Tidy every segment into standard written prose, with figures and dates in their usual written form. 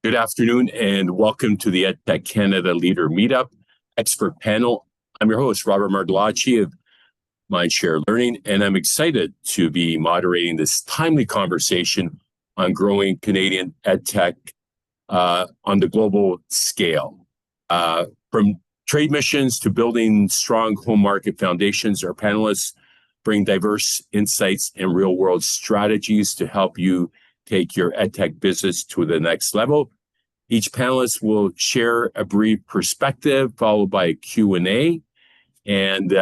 Good afternoon and welcome to the EdTech Canada Leader Meetup Expert Panel. I'm your host, Robert Martellacci of Mindshare Learning, and I'm excited to be moderating this timely conversation on growing Canadian EdTech on the global scale. From trade missions to building strong home market foundations, our panelists bring diverse insights and real-world strategies to help you take your EdTech business to the next level. Each panelist will share a brief perspective, followed by a Q&A, and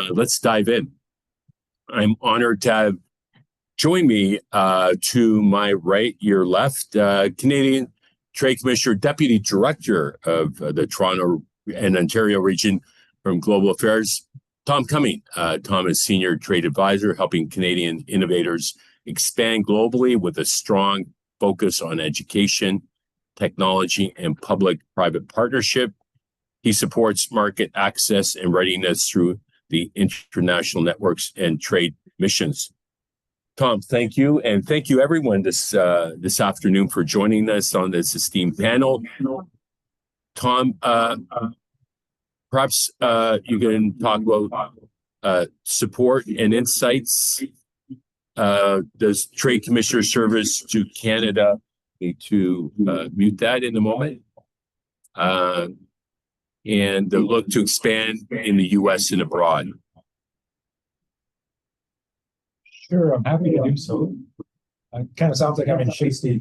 let's dive in. I'm honored to have join me to my right, your left, Canadian Trade Commissioner, Deputy Director of the Toronto and Ontario region from Global Affairs, Tom Cumming. Tom is Senior Trade Advisor, helping Canadian innovators expand globally with a strong focus on education, technology, and public-private partnership. He supports market access and readiness through the international networks and trade missions. Tom, thank you, and thank you everyone this afternoon for joining us on this esteemed panel. Tom, perhaps you can talk about support and insights. Does Trade Commissioner Service to Canada need to mute that in a moment? And look to expand in the U.S. and abroad. Sure, I'm happy to do so. It kind of sounds like I'm in Shakespeare.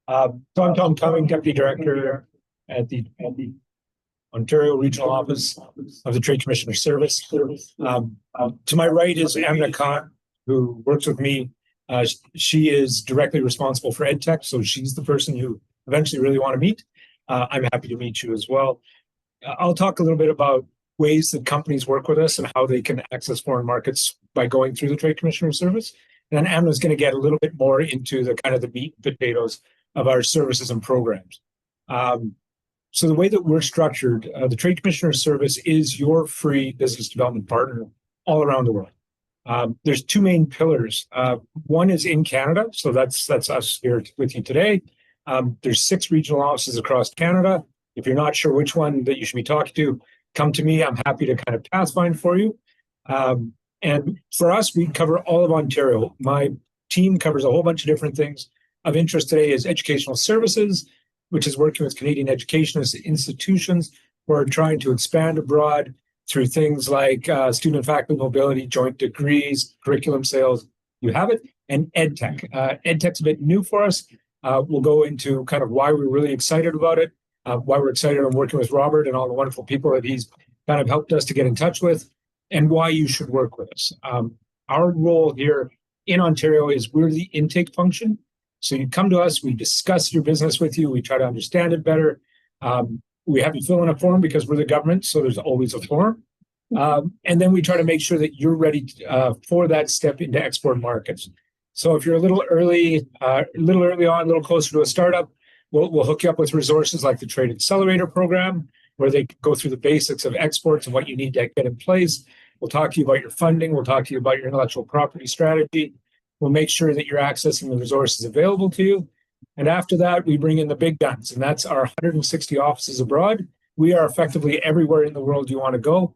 So I'm Tom Cumming, Deputy Director at the Ontario Regional Office of the Trade Commissioner Service. To my right is Amna Khan, who works with me. She is directly responsible for EdTech, so she's the person you eventually really want to meet. I'm happy to meet you as well. I'll talk a little bit about ways that companies work with us and how they can access foreign markets by going through the Trade Commissioner Service. And then Amna's going to get a little bit more into the kind of the meat and potatoes of our services and programs. So the way that we're structured, the Trade Commissioner Service is your free business development partner all around the world. There's two main pillars. One is in Canada, so that's us here with you today. There's 6 regional offices across Canada. If you're not sure which one that you should be talking to, come to me. I'm happy to kind of pathfind for you. And for us, we cover all of Ontario. My team covers a whole bunch of different things. Of interest today is educational services, which is working with Canadian education institutions who are trying to expand abroad through things like student and faculty mobility, joint degrees, curriculum sales, you have it, and EdTech. EdTech's a bit new for us. We'll go into kind of why we're really excited about it, why we're excited on working with Robert and all the wonderful people that he's kind of helped us to get in touch with, and why you should work with us. Our role here in Ontario is we're the intake function. So you come to us, we discuss your business with you, we try to understand it better. We have you fill in a form because we're the government, so there's always a form. And then we try to make sure that you're ready for that step into export markets. So if you're a little early on, a little closer to a startup, we'll hook you up with resources like the Trade Accelerator program, where they go through the basics of exports and what you need to get in place. We'll talk to you about your funding. We'll talk to you about your intellectual property strategy. We'll make sure that you're accessing the resources available to you. And after that, we bring in the big guns, and that's our 160 offices abroad. We are effectively everywhere in the world you want to go.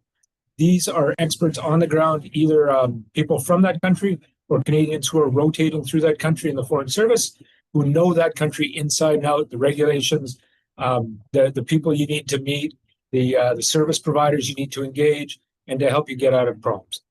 These are experts on the ground, either people from that country or Canadians who are rotating through that country in the Foreign Service, who know that country inside and out, the regulations, the people you need to meet, the service providers you need to engage, and to help you get out of problems.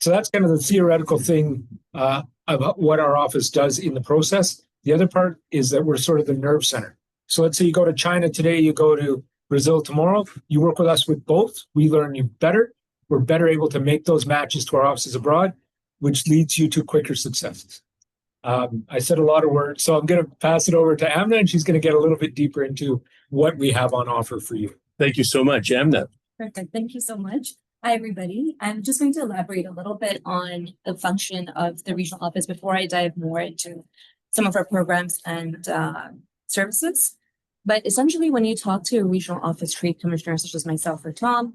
So that's kind of the theoretical thing about what our office does in the process. The other part is that we're sort of the nerve center. So let's say you go to China today, you go to Brazil tomorrow, you work with us with both. We learn you better. We're better able to make those matches to our offices abroad, which leads you to quicker successes. I said a lot of words, so I'm going to pass it over to Amna, and she's going to get a little bit deeper into what we have on offer for you. Thank you so much, Amna. Perfect. Thank you so much. Hi, everybody. I'm just going to elaborate a little bit on the function of the regional office before I dive more into some of our programs and services. But essentially, when you talk to a regional office trade commissioner, such as myself or Tom,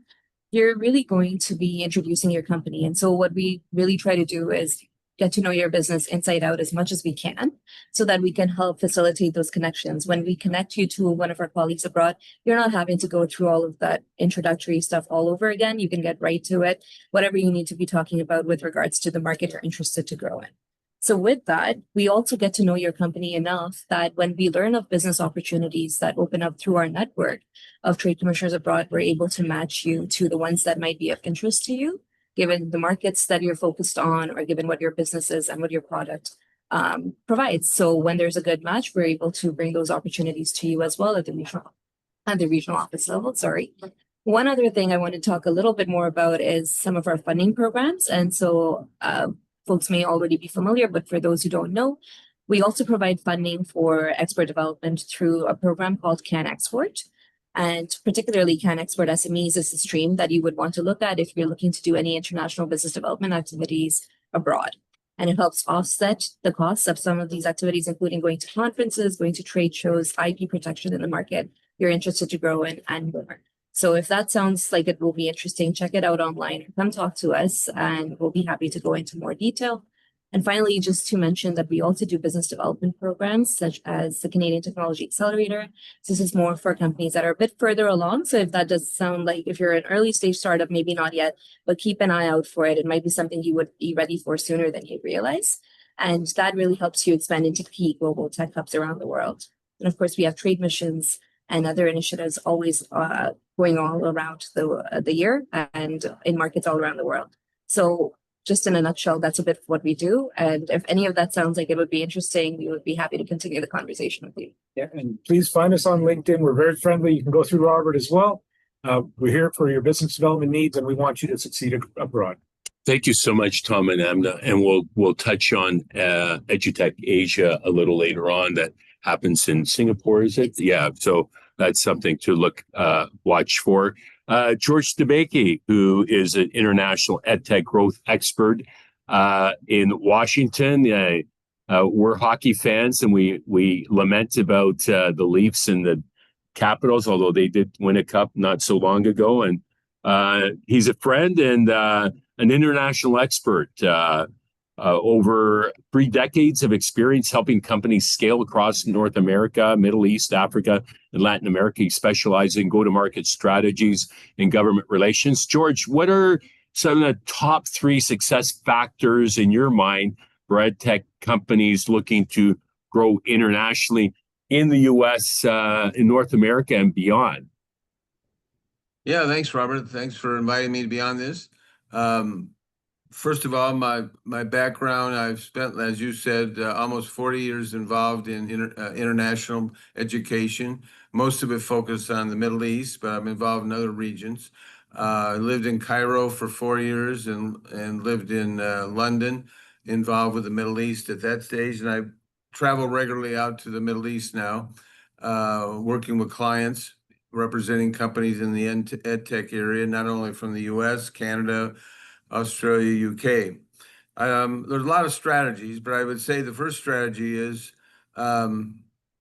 you're really going to be introducing your company. And so what we really try to do is get to know your business inside out as much as we can so that we can help facilitate those connections. When we connect you to one of our colleagues abroad, you're not having to go through all of that introductory stuff all over again. You can get right to it, whatever you need to be talking about with regards to the market you're interested to grow in. So with that, we also get to know your company enough that when we learn of business opportunities that open up through our network of trade commissioners abroad, we're able to match you to the ones that might be of interest to you, given the markets that you're focused on or given what your business is and what your product provides. So when there's a good match, we're able to bring those opportunities to you as well at the regional office level. Sorry. One other thing I want to talk a little bit more about is some of our funding programs. And so folks may already be familiar, but for those who don't know, we also provide funding for export development through a program called Can Export. And particularly Can Export SMEs is the stream that you would want to look at if you're looking to do any international business development activities abroad. And it helps offset the costs of some of these activities, including going to conferences, going to trade shows, IP protection in the market you're interested to grow in, and more. So if that sounds like it will be interesting, check it out online. Come talk to us and we'll be happy to go into more detail. And finally, just to mention that we also do business development programs such as the Canadian Technology Accelerator. So this is more for companies that are a bit further along. So if that does sound like if you're an early stage startup, maybe not yet, but keep an eye out for it. It might be something you would be ready for sooner than you realize. And that really helps you expand into key global tech hubs around the world. And of course, we have trade missions and other initiatives always going all around the year and in markets all around the world. So just in a nutshell, that's a bit of what we do. And if any of that sounds like it would be interesting, we would be happy to continue the conversation with you. Yeah, and please find us on LinkedIn. We're very friendly. You can go through Robert as well. We're here for your business development needs, and we want you to succeed abroad. Thank you so much, Tom and Amna. And we'll touch on EdTech Asia a little later on. That happens in Singapore, is it? Yeah. So that's something to watch for. George Debakey, who is an international EdTech growth expert in Washington. We're hockey fans, and we lament about the Leafs and the Capitals, although they did win a cup not so long ago. And he's a friend and an international expert. Over 3 decades of experience helping companies scale across North America, Middle East, Africa, and Latin America. He specializes in go-to-market strategies and government relations. George, what are some of the top 3 success factors in your mind for EdTech companies looking to grow internationally in the U.S., in North America, and beyond? Yeah, thanks, Robert. Thanks for inviting me to be on this. First of all, my background, I've spent, as you said, almost 40 years involved in international education, most of it focused on the Middle East, but I'm involved in other regions. I lived in Cairo for 4 years and lived in London, involved with the Middle East at that stage. And I travel regularly out to the Middle East now, working with clients, representing companies in the EdTech area, not only from the US, Canada, Australia, UK. There's a lot of strategies, but I would say the first strategy is,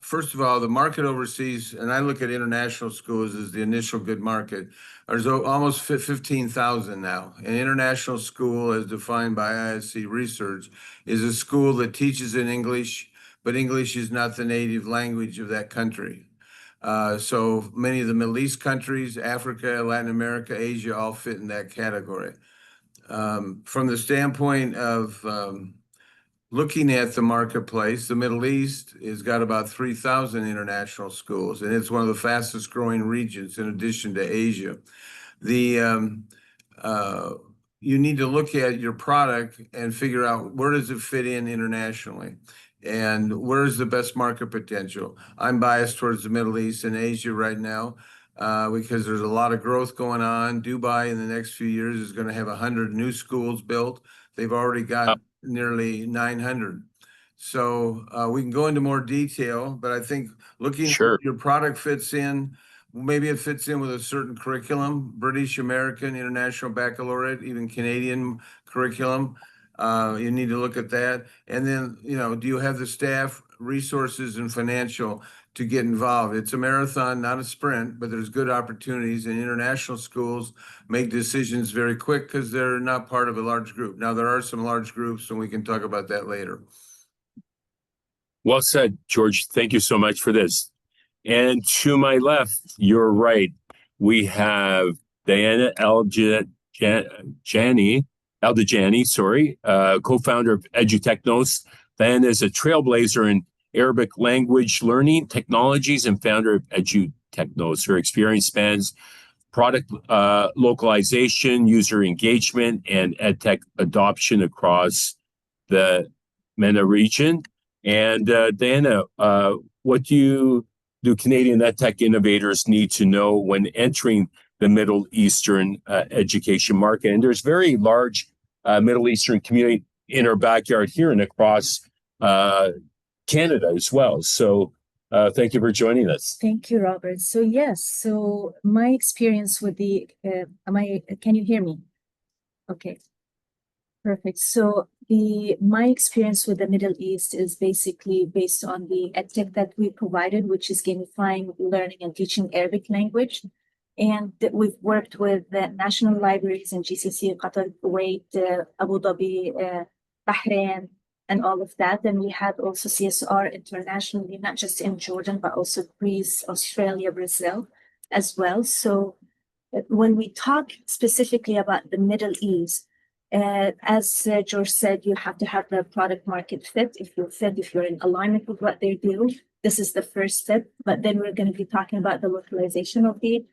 first of all, the market overseas, and I look at international schools as the initial good market. There's almost 15,000 now. An international school, as defined by ISC research, is a school that teaches in English, but English is not the native language of that country. So many of the Middle East countries, Africa, Latin America, Asia, all fit in that category. From the standpoint of looking at the marketplace, the Middle East has got about 3,000 international schools, and it's one of the fastest growing regions in addition to Asia. You need to look at your product and figure out where does it fit in internationally and where is the best market potential. I'm biased towards the Middle East and Asia right now. Because there's a lot of growth going on. Dubai in the next few years is going to have 100 new schools built. They've already got nearly 900. So we can go into more detail, but I think looking at your product fits in, maybe it fits in with a certain curriculum, British, American, International Baccalaureate, even Canadian curriculum. You need to look at that. And then, do you have the staff resources and financial to get involved. It's a marathon, not a sprint, but there's good opportunities, and international schools make decisions very quick because they're not part of a large group. Now, there are some large groups, and we can talk about that later. Well said, George. Thank you so much for this. And to my left, your right, we have Diana Dajani, co-founder of EduTechnos. Diana is a trailblazer in Arabic language learning technologies and founder of EduTechnos. Her experience spans product localization, user engagement, and EdTech adoption across the MENA region. And Diana, what do Canadian EdTech innovators need to know when entering the Middle Eastern education market? And there's very large Middle Eastern community in our backyard here and across Canada as well. So thank you for joining us. Thank you, Robert. So yes, so my experience with the, can you hear me? Okay, perfect. So my experience with the Middle East is basically based on the EdTech that we provided, which is gamifying learning and teaching Arabic language. And we've worked with the national libraries in GCC, Qatar, Kuwait, Abu Dhabi, Bahrain, and all of that. And we had also CSR internationally, not just in Jordan, but also Greece, Australia, Brazil as well. So when we talk specifically about the Middle East, as George said, you have to have the product market fit. If you're in alignment with what they do, this is the first step. But then we're going to be talking about the localization of the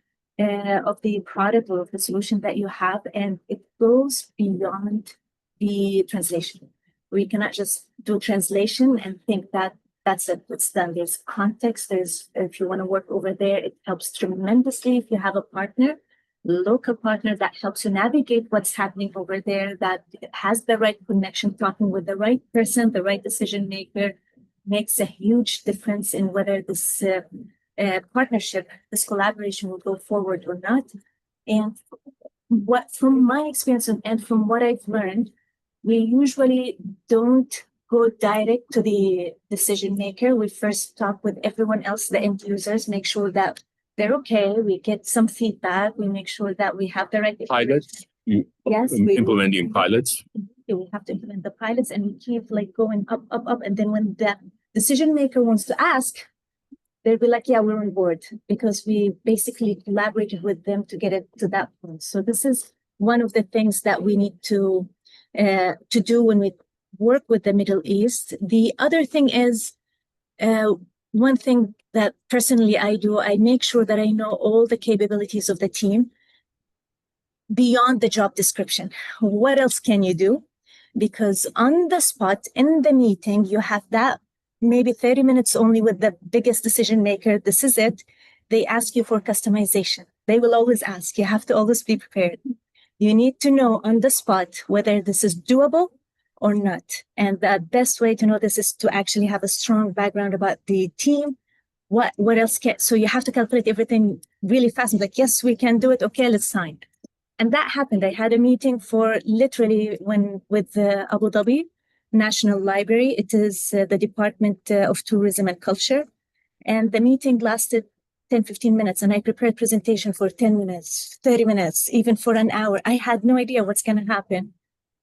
product or of the solution that you have, and it goes beyond the translation. We cannot just do translation and think that that's it, it's done. There's context. If you want to work over there, it helps tremendously if you have a partner, local partner that helps you navigate what's happening over there, that has the right connection, talking with the right person, the right decision maker, makes a huge difference in whether this partnership, this collaboration will go forward or not. And from my experience and from what I've learned, we usually don't go direct to the decision maker. We first talk with everyone else, the end users, make sure that they're okay. We get some feedback. We make sure that we have the right pilots. Yes, implementing pilots. We have to implement the pilots, and we keep like going up. And then when the decision maker wants to ask, they'll be like, yeah, we're on board, because we basically collaborated with them to get it to that point. So this is one of the things that we need to do when we work with the Middle East. The other thing is, one thing that personally I do, I make sure that I know all the capabilities of the team beyond the job description. What else can you do? Because on the spot, in the meeting, you have that maybe 30 minutes only with the biggest decision maker. This is it. They ask you for customization. They will always ask. You have to always be prepared. You need to know on the spot whether this is doable or not. And the best way to know this is to actually have a strong background about the team. What else so you have to calculate everything really fast. And like, yes, we can do it. Okay, let's sign. And that happened. I had a meeting for literally with the Abu Dhabi National Library. It is the Department of Tourism and Culture. And the meeting lasted 10, 15 minutes. And I prepared presentation for 10 minutes, 30 minutes, even for an hour. I had no idea what's going to happen.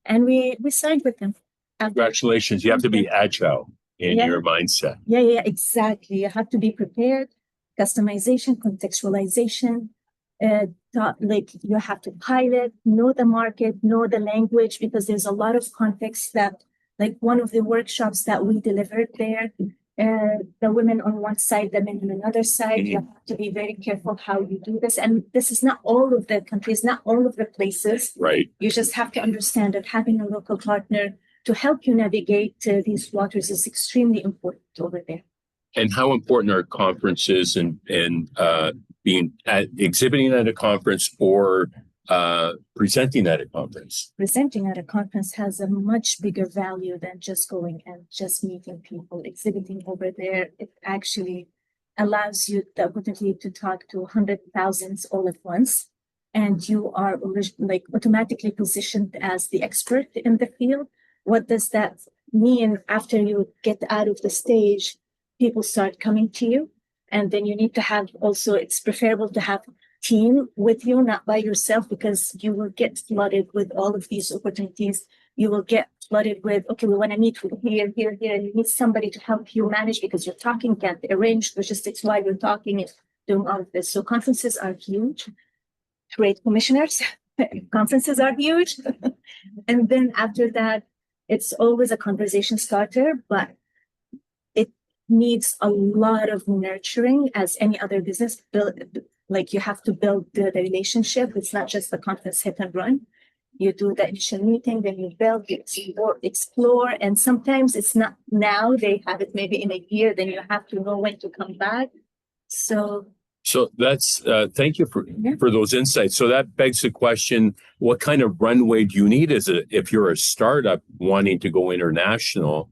And we signed with them. Congratulations. You have to be agile in your mindset. Yeah, exactly. You have to be prepared. Customization, contextualization, like you have to pilot, know the market, know the language, because there's a lot of context that, like one of the workshops that we delivered there, the women on one side, the men on another side. Mm-hmm. You have to be very careful how you do this. And this is not all of the countries, not all of the places. Right. You just have to understand that having a local partner to help you navigate these waters is extremely important over there. And how important are conferences and being exhibiting at a conference or presenting at a conference? Presenting at a conference has a much bigger value than just going and just meeting people. Exhibiting over there, it actually allows you the opportunity to talk to 100,000 all at once. And you are like automatically positioned as the expert in the field. What does that mean after you get out of the stage, people start coming to you. And then you need to have also, it's preferable to have team with you, not by yourself, because you will get flooded with all of these opportunities. You will get flooded with, okay, we want to meet with here, here, here. And you need somebody to help you manage because you're talking, can't arrange logistics while you're talking and doing all of this. So conferences are huge. Trade commissioners, conferences are huge. And then after that, it's always a conversation starter, but it needs a lot of nurturing as any other business. Like you have to build the relationship. It's not just the conference hit and run. You do the initial meeting, then you build, you explore, and sometimes it's not now, they have it maybe in a year, then you have to know when to come back. So that's thank you for those insights. So that begs the question: what kind of runway do you need if you're a startup wanting to go international?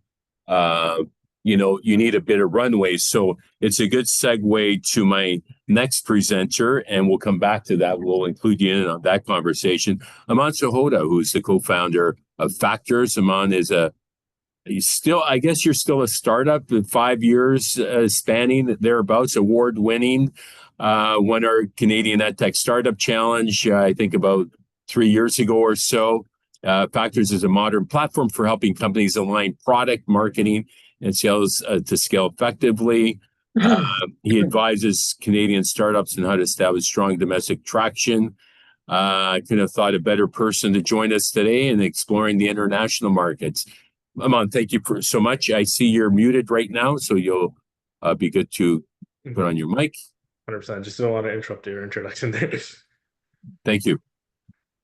You need a bit of runway. So it's a good segue to my next presenter, and we'll come back to that. We'll include you in on that conversation. Aman Sahota, who's the co-founder of Factors. Aman is I guess you're still a startup, 5 years spanning thereabouts, award-winning. Won our Canadian EdTech Startup Challenge, I think about 3 years ago or so. Factors is a modern platform for helping companies align product, marketing, and sales to scale effectively. He advises Canadian startups on how to establish strong domestic traction. I couldn't have thought a better person to join us today in exploring the international markets. Aman, thank you so much. I see you're muted right now, so you'll be good to put on your mic. 100%. Just don't want to interrupt your introduction there. Thank you.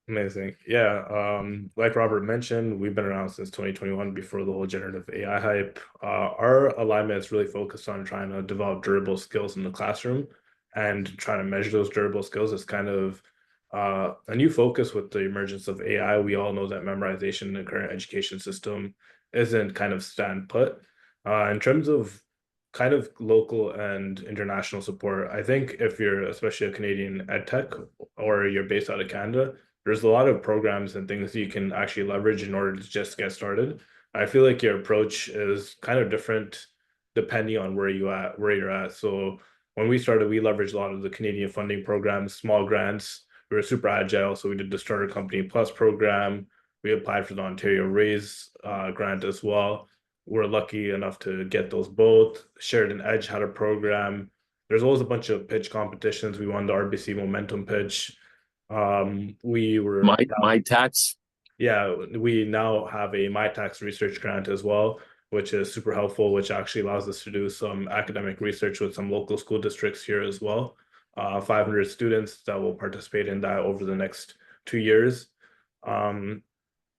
Amazing. Yeah. Like Robert mentioned, we've been around since 2021 before the whole generative AI hype. Our alignment is really focused on trying to develop durable skills in the classroom and trying to measure those durable skills is kind of a new focus with the emergence of AI. We all know that memorization in the current education system isn't kind of stand put. In terms of kind of local and international support, I think if you're especially a Canadian EdTech or you're based out of Canada, there's a lot of programs and things you can actually leverage in order to just get started. I feel like your approach is kind of different depending on where you're at. So when we started, we leveraged a lot of the Canadian funding programs, small grants. We were super agile, so we did the Starter Company Plus program. We applied for the Ontario Raise grant as well. We're lucky enough to get those both. Sheridan Edge had a program. There's always a bunch of pitch competitions. We won the RBC Momentum pitch. We were my tax. Yeah, we now have a My Tax research grant as well, which is super helpful, which actually allows us to do some academic research with some local school districts here as well. 500 students that will participate in that over the next 2 years.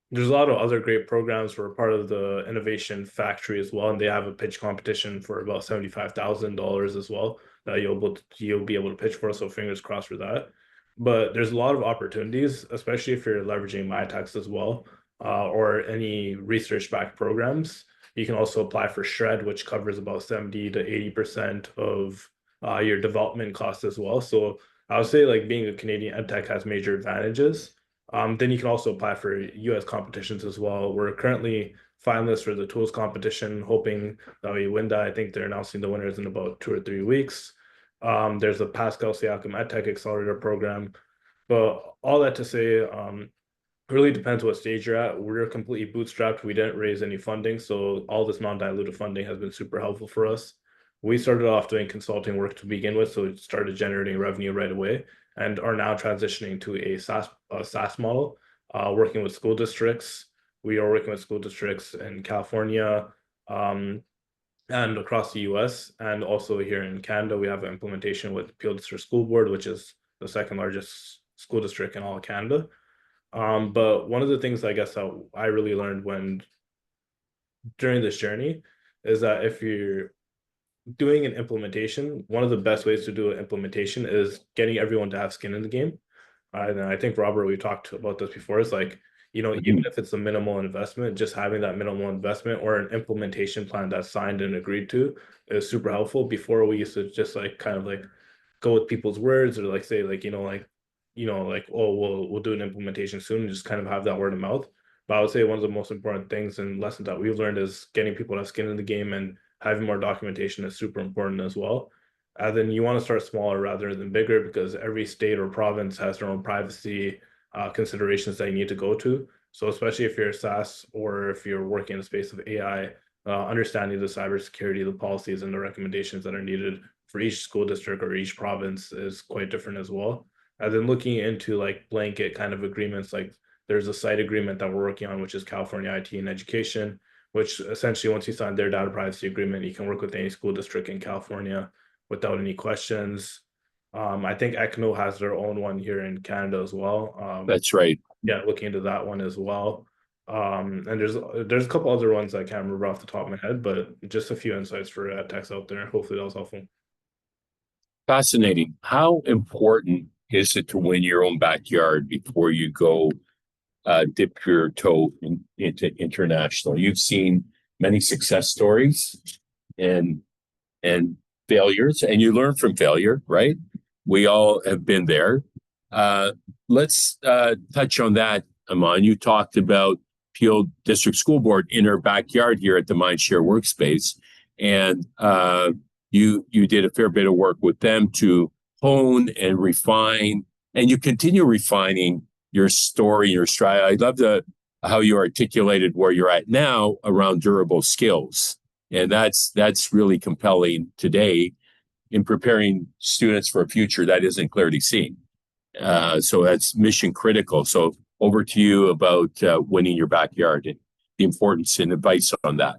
There's a lot of other great programs. We're part of the Innovation Factory as well, and they have a pitch competition for about $75,000 as well that you'll be able to pitch for. So fingers crossed for that. But there's a lot of opportunities, especially if you're leveraging MyTax as well, or any research-backed programs. You can also apply for SHRED, which covers about 70 to 80% of your development costs as well. So I would say like being a Canadian EdTech has major advantages. Then you can also apply for US competitions as well. We're currently finalists for the tools competition, hoping that we win that. I think they're announcing the winners in about 2 or 3 weeks. There's a Pascal Siakam EdTech Accelerator program. But all that to say, it really depends what stage you're at. We're completely bootstrapped. We didn't raise any funding. So all this non-dilutive funding has been super helpful for us. We started off doing consulting work to begin with, so it started generating revenue right away and are now transitioning to a SaaS model, working with school districts. We are working with school districts in California, and across the US, and also here in Canada, we have an implementation with Peel District School Board, which is the second largest school district in all of Canada. But one of the things I guess that I really learned during this journey is that if you're doing an implementation, one of the best ways to do an implementation is getting everyone to have skin in the game. And I think, Robert, we talked about this before. It's like, even if it's a minimal investment, just having that minimal investment or an implementation plan that's signed and agreed to is super helpful. Before we used to just like kind of like go with people's words or like say like, oh, we'll do an implementation soon and just kind of have that word of mouth. But I would say one of the most important things and lessons that we've learned is getting people to have skin in the game, and having more documentation is super important as well. And then you want to start smaller rather than bigger, because every state or province has their own privacy considerations that you need to go to. So especially if you're a SaaS or if you're working in the space of AI, understanding the cybersecurity, the policies, and the recommendations that are needed for each school district or each province is quite different as well. And then looking into like blanket kind of agreements, like there's a site agreement that we're working on, which is California IT and Education, which essentially once you sign their data privacy agreement, you can work with any school district in California without any questions. I think ECNO has their own one here in Canada as well. That's right. Yeah, looking into that one as well. And there's a couple other ones I can't remember off the top of my head, but just a few insights for techs out there. Hopefully that was helpful. Fascinating. How important is it to win your own backyard before you go dip your toe into international? You've seen many success stories and failures, and you learn from failure, right? We all have been there. Let's touch on that, Aman. You talked about Peel District School Board in our backyard here at the Mindshare Workspace, and you did a fair bit of work with them to hone and refine, and you continue refining your story, your strategy. I love how you articulated where you're at now around durable skills, and that's really compelling today in preparing students for a future that isn't clearly seen. So that's mission critical. So over to you about winning your backyard and the importance and advice on that.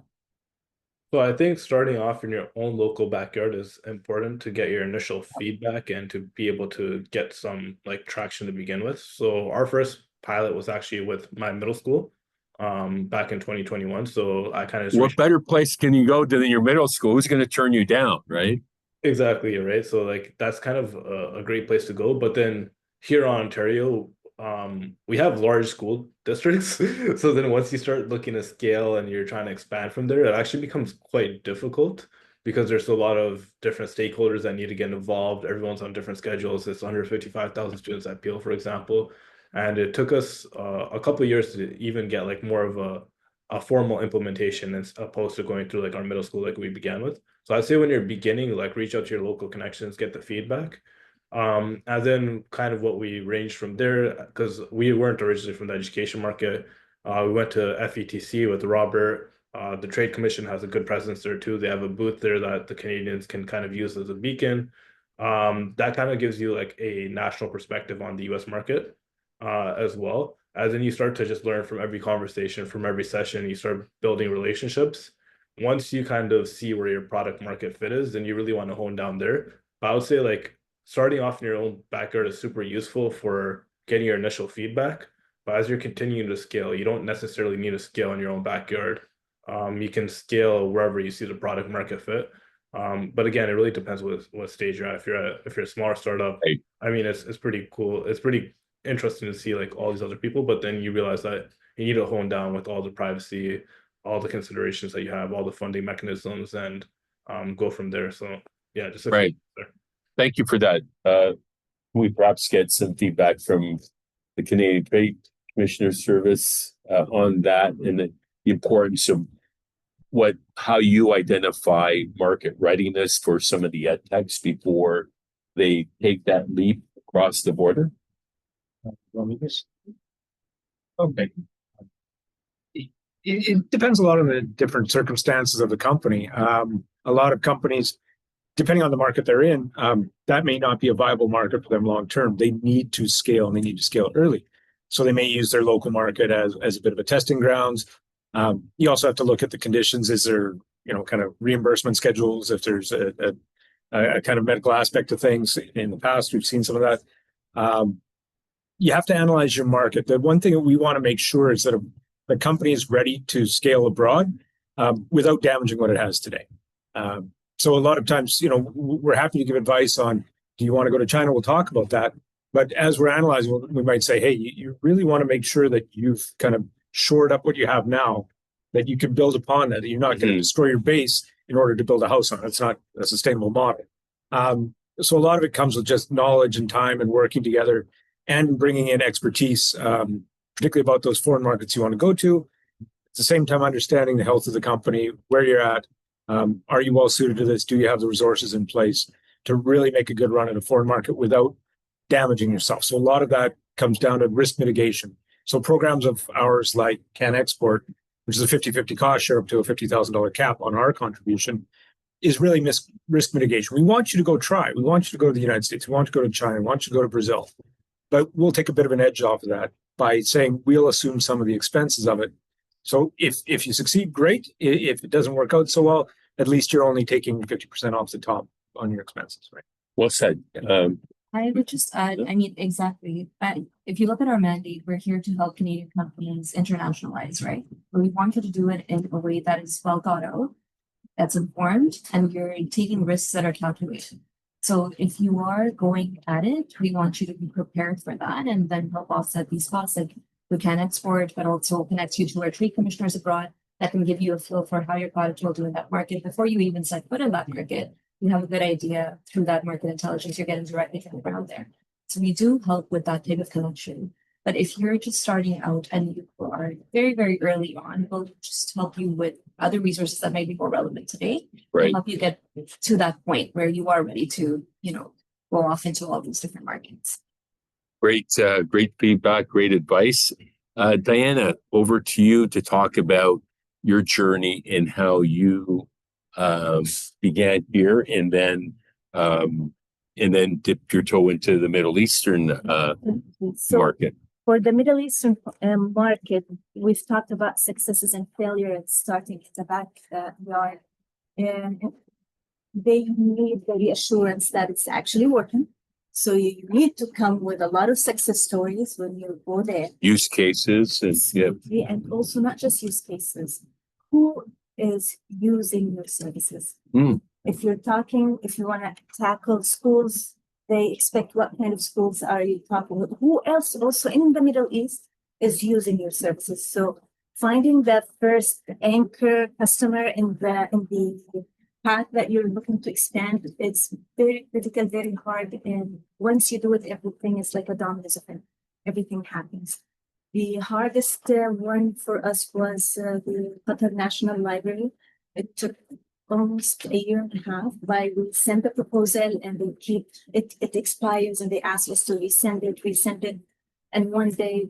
So I think starting off in your own local backyard is important to get your initial feedback and to be able to get some like traction to begin with. So our first pilot was actually with my middle school back in 2021. So I kind of what better place can you go than your middle school? Who's going to turn you down, right? Exactly, right. So like that's kind of a great place to go. But then here in Ontario, we have large school districts. So then once you start looking at scale and you're trying to expand from there, it actually becomes quite difficult because there's a lot of different stakeholders that need to get involved. Everyone's on different schedules. It's under 55,000 students at Peel, for example. And it took us a couple of years to even get like more of a formal implementation as opposed to going through like our middle school like we began with. So I'd say when you're beginning, like reach out to your local connections, get the feedback. And then kind of what we ranged from there, because we weren't originally from the education market. We went to FETC with Robert. The Trade Commission has a good presence there too. They have a booth there that the Canadians can kind of use as a beacon. That kind of gives you like a national perspective on the US market as well. As then you start to just learn from every conversation, from every session, you start building relationships. Once you kind of see where your product market fit is, then you really want to hone down there. But I would say like starting off in your own backyard is super useful for getting your initial feedback. But as you're continuing to scale, you don't necessarily need to scale in your own backyard. You can scale wherever you see the product market fit. But again, it really depends what stage you're at. If you're a smaller startup, Right. I mean, it's pretty cool. It's pretty interesting to see like all these other people, but then you realize that you need to hone down with all the privacy, all the considerations that you have, all the funding mechanisms, and go from there. So yeah, just a Right. few there. Thank you for that. Can we perhaps get some feedback from the Canadian Trade Commissioner Service on that and the importance of how you identify market readiness for some of the EdTechs before they take that leap across the border? Okay. It depends a lot on the different circumstances of the company. A lot of companies, depending on the market they're in, that may not be a viable market for them long term. They need to scale, and they need to scale early. So they may use their local market as a bit of a testing grounds. You also have to look at the conditions. Is there, kind of reimbursement schedules? If there's a kind of medical aspect to things. In the past, we've seen some of that. You have to analyze your market. The one thing that we want to make sure is that the company is ready to scale abroad without damaging what it has today. So a lot of times, we're happy to give advice on, do you want to go to China? We'll talk about that. But as we're analyzing, we might say, hey, you really want to make sure that you've kind of shored up what you have now, that you can build upon that you're not going to destroy your base in order to build a house on it. It's not a sustainable model. So a lot of it comes with just knowledge and time and working together and bringing in expertise, particularly about those foreign markets you want to go to. At the same time, understanding the health of the company, where you're at. Are you well suited to this? Do you have the resources in place to really make a good run in a foreign market without damaging yourself? So a lot of that comes down to risk mitigation. So programs of ours like Can Export, which is a 50-50 cost share up to a $50,000 cap on our contribution, is really risk mitigation. We want you to go try. We want you to go to the United States. We want you to go to China. We want you to go to Brazil. But we'll take a bit of an edge off of that by saying we'll assume some of the expenses of it. So if you succeed, great. If it doesn't work out so well, at least you're only taking 50% off the top on your expenses, right? Well said. I would just add, I mean, exactly. If you look at our mandate, we're here to help Canadian companies internationalize, right? But we want you to do it in a way that is well thought out, that's informed, and you're taking risks that are calculated. So if you are going at it, we want you to be prepared for that and then help offset these costs. Like we can export, but also connect you to our trade commissioners abroad that can give you a feel for how your product will do in that market. Before you even set foot in that market, you have a good idea through that market intelligence you're getting directly from the ground there. So we do help with that type of connection. But if you're just starting out and you are very, very early on, we'll just help you with other resources that may be more relevant today. Right. And help you get to that point where you are ready to, go off into all these different markets. Great feedback, great advice. Diana, over to you to talk about your journey and how you began here and then dipped your toe into the Middle Eastern market. For the Middle Eastern market, we've talked about successes and failures starting at the backyard. And they need the reassurance that it's actually working. So you need to come with a lot of success stories when you go there. Use cases And also not just use cases. Who is using your services? If you want to tackle schools, they expect what kind of schools are you talking with? Who else also in the Middle East is using your services? So finding that first anchor customer in the path that you're looking to expand, it's very critical, very hard. And once you do it, everything is like a domino effect. Everything happens. The hardest one for us was the Qatar National Library. It took almost a year and a half. We sent the proposal and they keep it expires and they ask us to resend it. And one day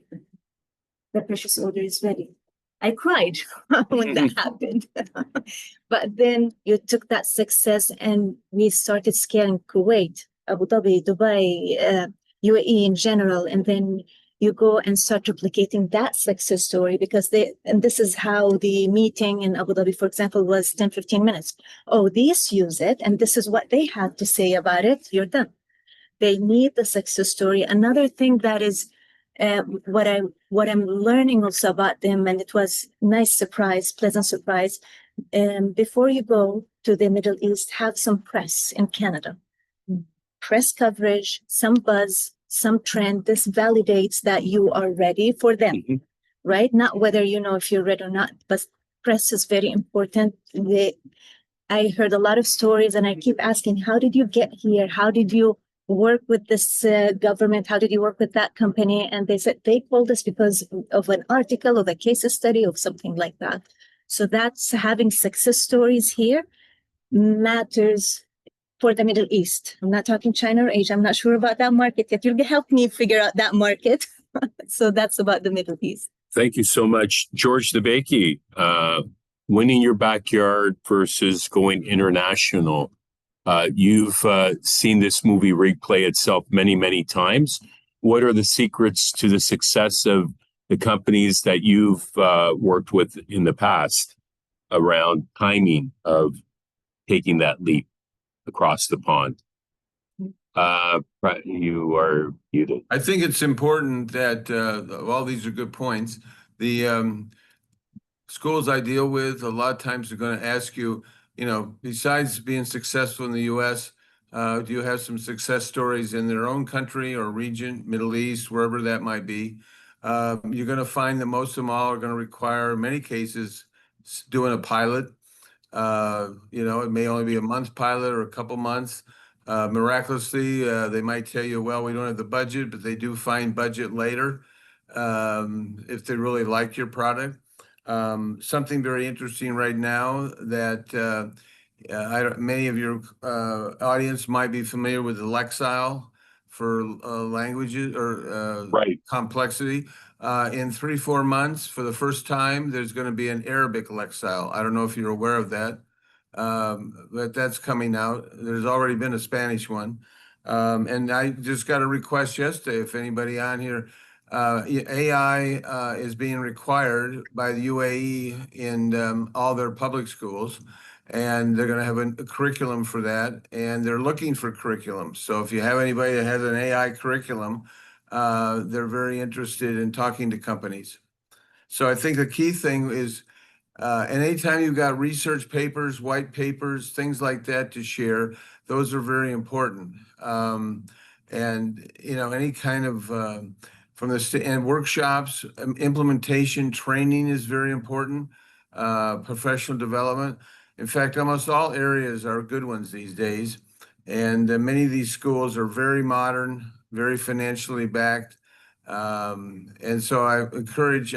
the purchase order is ready. I cried when that happened. But then you took that success and we started scaling Kuwait, Abu Dhabi, Dubai, UAE in general. And then you go and start replicating that success story because this is how the meeting in Abu Dhabi, for example, was 10, 15 minutes. Oh, these use it. And this is what they had to say about it. You're done. They need the success story. Another thing that is what I'm learning also about them, and it was pleasant surprise. Before you go to the Middle East, have some press in Canada. Press coverage, some buzz, some trend. This validates that you are ready for them, right? Not whether if you're ready or not, but press is very important. I heard a lot of stories and I keep asking, how did you get here? How did you work with this government? How did you work with that company? And they said they called us because of an article, of a case study, of something like that. So that's having success stories here matters for the Middle East. I'm not talking China or Asia. I'm not sure about that market yet. You'll help me figure out that market. So that's about the Middle East. Thank you so much. George Debakey, winning your backyard versus going international. You've seen this movie replay itself many, many times. What are the secrets to the success of the companies that you've worked with in the past around timing of taking that leap across the pond? You are muted. I think it's important that all these are good points. The schools I deal with, a lot of times they're going to ask you, besides being successful in the U.S., do you have some success stories in their own country or region, Middle East, wherever that might be? You're going to find that most of them all are going to require, in many cases, doing a pilot. It may only be a month pilot or a couple months. Miraculously, they might tell you, well, we don't have the budget, but they do find budget later. if they really like your product. Something very interesting right now that many of your audience might be familiar with the Lexile for languages or Right. complexity. In 3-4 months, for the first time, there's going to be an Arabic Lexile. I don't know if you're aware of that, but that's coming out. There's already been a Spanish one. And I just got a request yesterday, if anybody on here, AI is being required by the UAE in all their public schools, and they're going to have a curriculum for that, and they're looking for curriculum. So if you have anybody that has an AI curriculum, they're very interested in talking to companies. So I think the key thing is, and anytime you've got research papers, white papers, things like that to share, those are very important. And any kind of and workshops, implementation, training is very important. Professional development. In fact, almost all areas are good ones these days, and many of these schools are very modern, very financially backed. And so I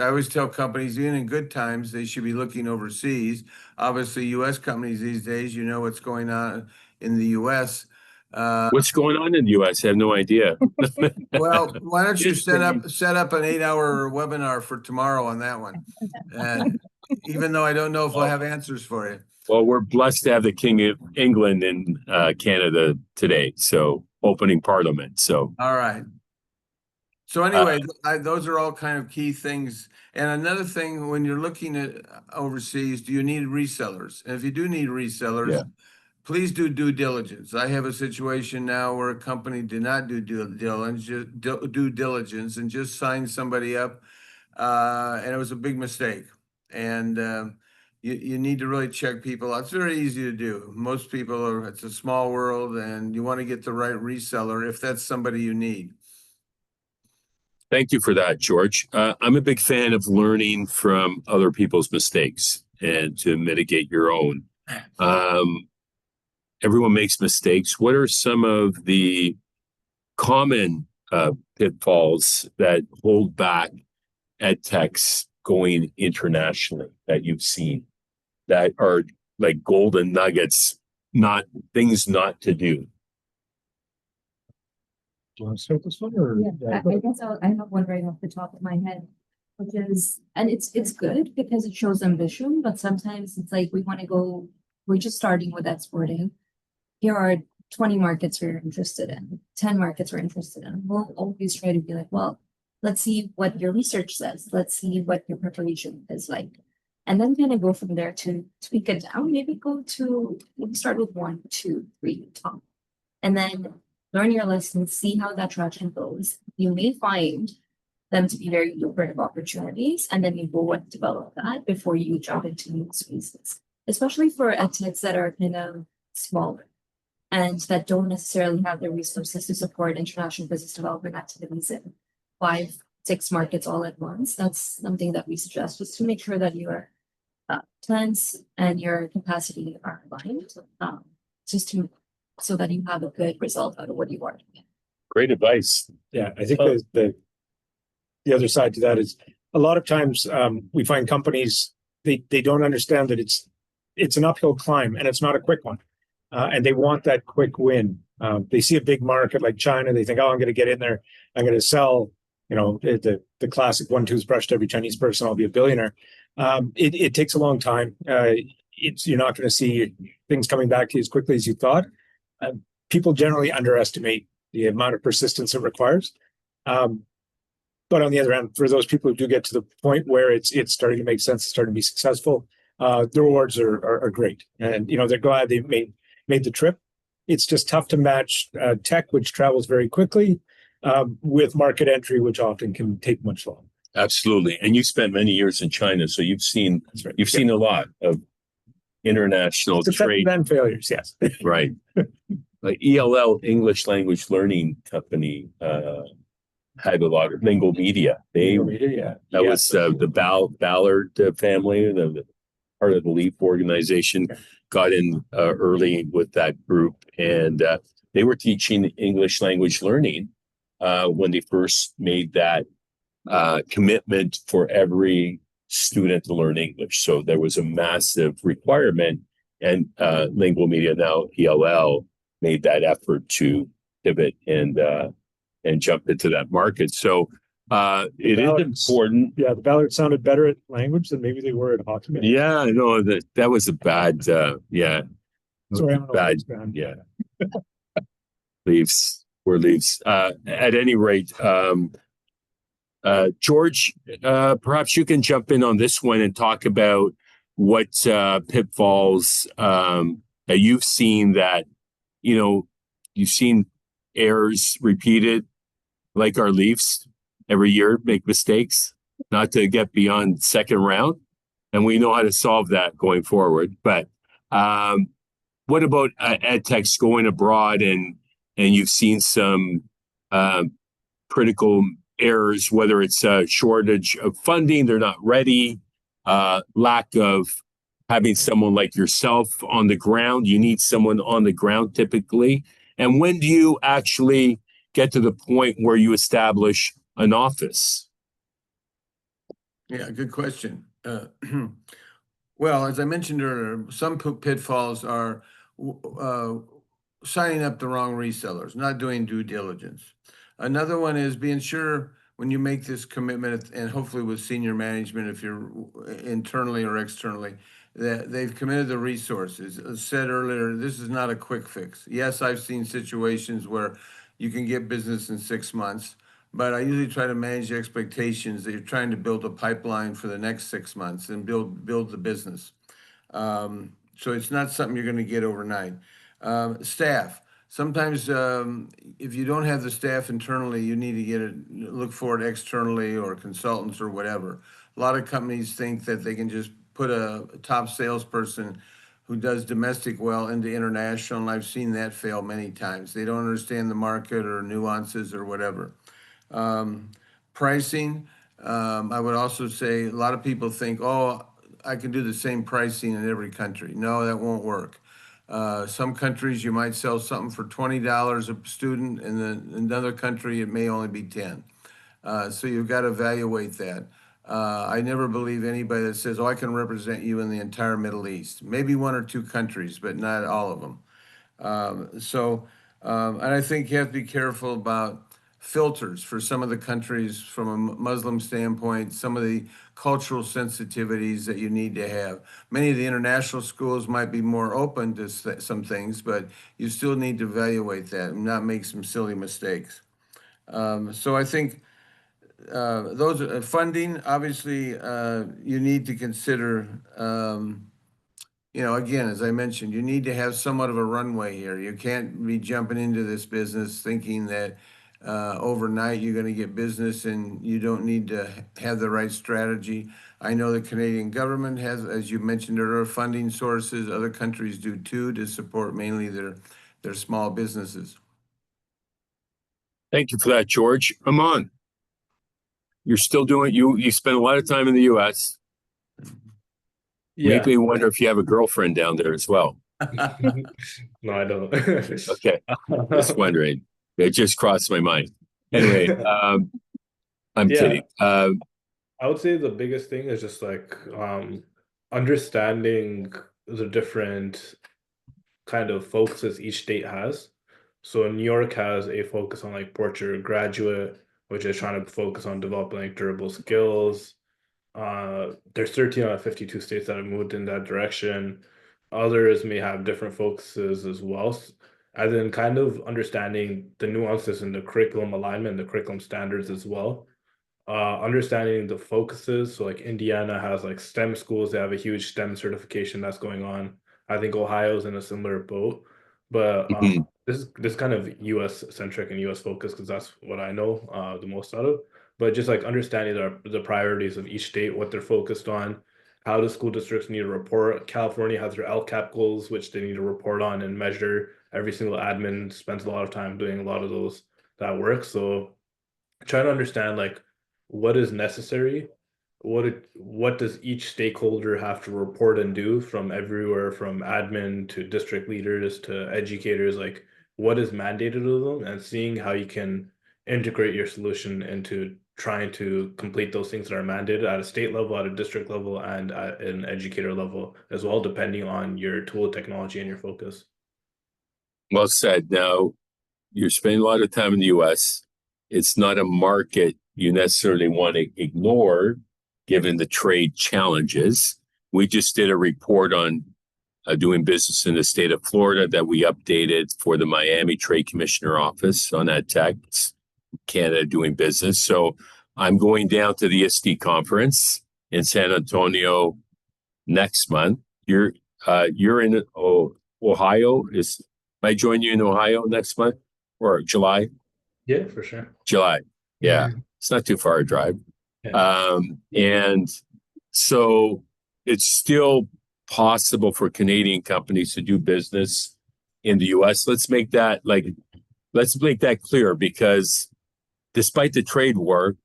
always tell companies, even in good times, they should be looking overseas. Obviously, U.S. companies these days, you know what's going on in the U.S. What's going on in the U.S.? I have no idea. Well, why don't you set up an 8-hour webinar for tomorrow on that one? Even though I don't know if I'll have answers for you. Well, we're blessed to have the King of England in Canada today, so opening Parliament. So all right. So anyway, those are all kind of key things. And another thing, when you're looking at overseas, do you need resellers? And if you do need resellers, please do due diligence. I have a situation now where a company did not do due diligence and just signed somebody up, and it was a big mistake. And you need to really check people out. It's very easy to do. Most people it's a small world, and you want to get the right reseller if that's somebody you need. thank you for that, George. I'm a big fan of learning from other people's mistakes and to mitigate your own. Everyone makes mistakes. What are some of the common pitfalls that hold back EdTechs going internationally that you've seen that are like golden nuggets, not things not to do? Do you want to start this one, or? Yeah, I guess I have one right off the top of my head, which is, and it's good because it shows ambition, but sometimes it's like we're just starting with exporting. Here are 20 markets we're interested in, 10 markets we're interested in. We'll always try to be like, well, let's see what your research says. Let's see what your preparation is like. And then kind of go from there to tweak it down. Maybe start with 1, 2, 3 top. And then learn your lessons, see how that traction goes. You may find them to be very lucrative opportunities, and then you go and develop that before you jump into new spaces, especially for edtechs that are kind of smaller and that don't necessarily have the resources to support international business development activities in 5, 6 markets all at once. That's something that we suggest, just to make sure that your plans and your capacity are aligned, so that you have a good result out of what you are doing. Great advice. Yeah, I think the other side to that is a lot of times we find companies, they don't understand that it's an uphill climb and it's not a quick one. And they want that quick win. They see a big market like China. They think, oh, I'm going to get in there. I'm going to sell, the classic one toothbrush to every Chinese person. I'll be a billionaire. It takes a long time. You're not going to see things coming back to you as quickly as you thought. People generally underestimate the amount of persistence it requires. But on the other hand, for those people who do get to the point where it's starting to make sense, starting to be successful, the rewards are great. And, they're glad they made the trip. It's just tough to match tech, which travels very quickly, with market entry, which often can take much longer. Absolutely. And you spent many years in China, so you've seen seen a lot of international trade and failures. Yes. Right. Like ELL, English Language Learning Company, had a lot of Lingo Media. That was the Ballard family, the part of the LEAP organization, got in early with that group, and they were teaching English language learning when they first made that commitment for every student to learn English. So there was a massive requirement, and Lingual Media, now ELL, made that effort to pivot and jump into that market. So it is important. Yeah, the Ballard sounded better at language than maybe they were at hockey. Yeah, no, that was a bad, yeah. Sorry, I'm bad, yeah. Leafs. At any rate, George, perhaps you can jump in on this one and talk about what pitfalls that you've seen that, you've seen errors repeated, like our Leafs every year make mistakes, not to get beyond second round. And we know how to solve that going forward. But what about EdTechs going abroad and you've seen some critical errors, whether it's a shortage of funding, they're not ready, lack of having someone like yourself on the ground. You need someone on the ground typically. And when do you actually get to the point where you establish an office? Yeah, good question. Well, as I mentioned earlier, some pitfalls are signing up the wrong resellers, not doing due diligence. Another one is being sure when you make this commitment, and hopefully with senior management, if you're internally or externally, that they've committed the resources. As said earlier, this is not a quick fix. Yes, I've seen situations where you can get business in 6 months, but I usually try to manage the expectations that you're trying to build a pipeline for the next 6 months and build the business. So it's not something you're going to get overnight. Staff. Sometimes if you don't have the staff internally, you need to look for it externally or consultants or whatever. A lot of companies think that they can just put a top salesperson who does domestic well into international, and I've seen that fail many times. They don't understand the market or nuances or whatever. Pricing, I would also say a lot of people think, oh, I can do the same pricing in every country. No, that won't work. Some countries you might sell something for $20 a student, and then in another country it may only be 10. So you've got to evaluate that. I never believe anybody that says, oh, I can represent you in the entire Middle East. Maybe 1 or 2 countries, but not all of them. And I think you have to be careful about filters for some of the countries from a Muslim standpoint, some of the cultural sensitivities that you need to have. Many of the international schools might be more open to some things, but you still need to evaluate that and not make some silly mistakes. So I think those funding, obviously, you need to consider. Again, as I mentioned, you need to have somewhat of a runway here. You can't be jumping into this business thinking that overnight you're going to get business and you don't need to have the right strategy. I know the Canadian government has, as you mentioned, there are funding sources. Other countries do too, to support mainly their small businesses. Thank you for that, George. Aman, you're still doing, you spend a lot of time in the US. Yeah. Maybe wonder if you have a girlfriend down there as well. No, I don't. Okay, just wondering. It just crossed my mind. Anyway, I'm kidding. I would say the biggest thing is just like understanding the different kind of focuses each state has. So New York has a focus on like Portrait Graduate, which is trying to focus on developing like durable skills. There's 13 out of 52 states that have moved in that direction. Others may have different focuses as well. And then kind of understanding the nuances in the curriculum alignment, the curriculum standards as well. Understanding the focuses. So like Indiana has like STEM schools. They have a huge STEM certification that's going on. I think Ohio's in a similar boat. But this is kind of US centric and US focused because that's what I know the most out of. But just like understanding the priorities of each state, what they're focused on, how the school districts need to report. California has their LCAP goals, which they need to report on and measure. Every single admin spends a lot of time doing a lot of that work. So trying to understand like what is necessary, what does each stakeholder have to report and do, from everywhere from admin to district leaders to educators, like what is mandated of them, and seeing how you can integrate your solution into trying to complete those things that are mandated at a state level, at a district level, and at an educator level as well, depending on your tool, technology, and your focus. Well said. Now, you're spending a lot of time in the US. It's not a market you necessarily want to ignore, given the trade challenges. We just did a report on doing business in the state of Florida that we updated for the Miami Trade Commissioner Office on EdTech, Canada doing business. So I'm going down to the ISTE conference in San Antonio next month. You're in Ohio. Might join you in Ohio next month or July? Yeah, for sure. July. Yeah. It's not too far a drive. Yeah. And so it's still possible for Canadian companies to do business in the US. Let's make that clear, because despite the trade war,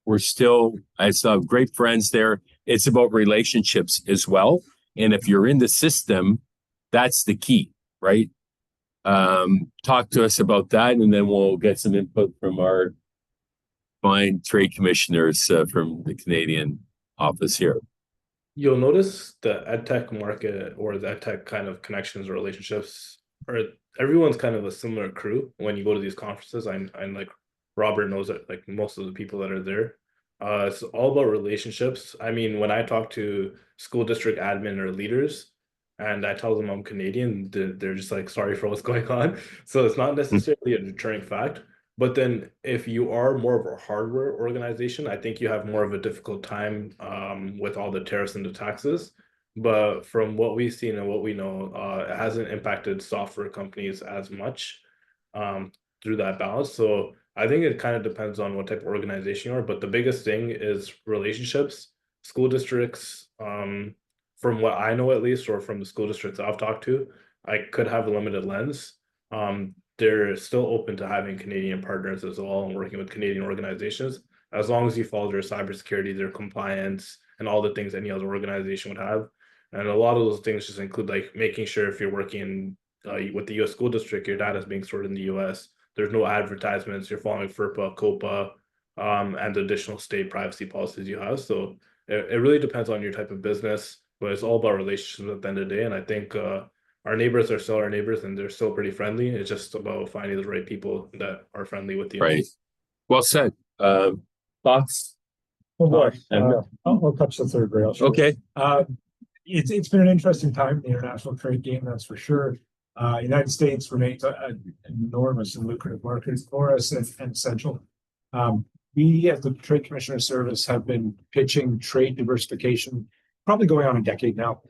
I still have great friends there. It's about relationships as well. And if you're in the system, that's the key, right? Talk to us about that, and then we'll get some input from our fine trade commissioners from the Canadian office here. You'll notice the EdTech market, or the EdTech kind of connections or relationships, or everyone's kind of a similar crew when you go to these conferences. I'm like, Robert knows that, like, most of the people that are there. It's all about relationships. I mean, when I talk to school district admin or leaders and I tell them I'm Canadian, they're just like, sorry for what's going on. So it's not necessarily a deterring fact. But then if you are more of a hardware organization, I think you have more of a difficult time with all the tariffs and the taxes. But from what we've seen and what we know, it hasn't impacted software companies as much through that balance. So I think it kind of depends on what type of organization you are. But the biggest thing is relationships. School districts, from what I know at least, or from the school districts I've talked to, I could have a limited lens. They're still open to having Canadian partners as well and working with Canadian organizations, as long as you follow their cybersecurity, their compliance, and all the things any other organization would have. And a lot of those things just include, like, making sure if you're working with the U.S. school district, your data is being stored in the U.S. There's no advertisements. You're following FERPA, COPA, and the additional state privacy policies you have. So it really depends on your type of business, but it's all about relationships at the end of the day. And I think our neighbors are still our neighbors, and they're still pretty friendly. It's just about finding the right people that are friendly with you. Right. Well said. Thoughts? Oh boy, I'll touch the third rail. Sure. Okay. It's been an interesting time in the international trade game, that's for sure. United States remains an enormous and lucrative market for us and essential. We, as the Trade Commissioner Service, have been pitching trade diversification probably going on a decade now,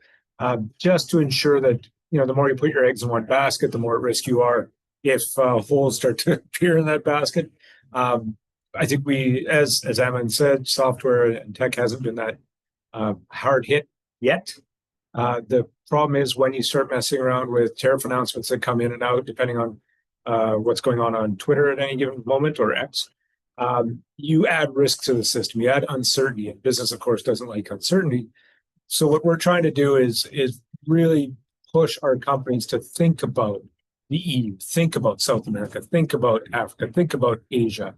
just to ensure that, the more you put your eggs in one basket, the more at risk you are if holes start to appear in that basket. I think we, as Aman said, software and tech hasn't been that hard hit yet. The problem is when you start messing around with tariff announcements that come in and out, depending on what's going on Twitter at any given moment, or X, you add risk to the system. You add uncertainty, and business, of course, doesn't like uncertainty. So what we're trying to do is really push our companies to think about the EU, think about South America, think about Africa, think about Asia,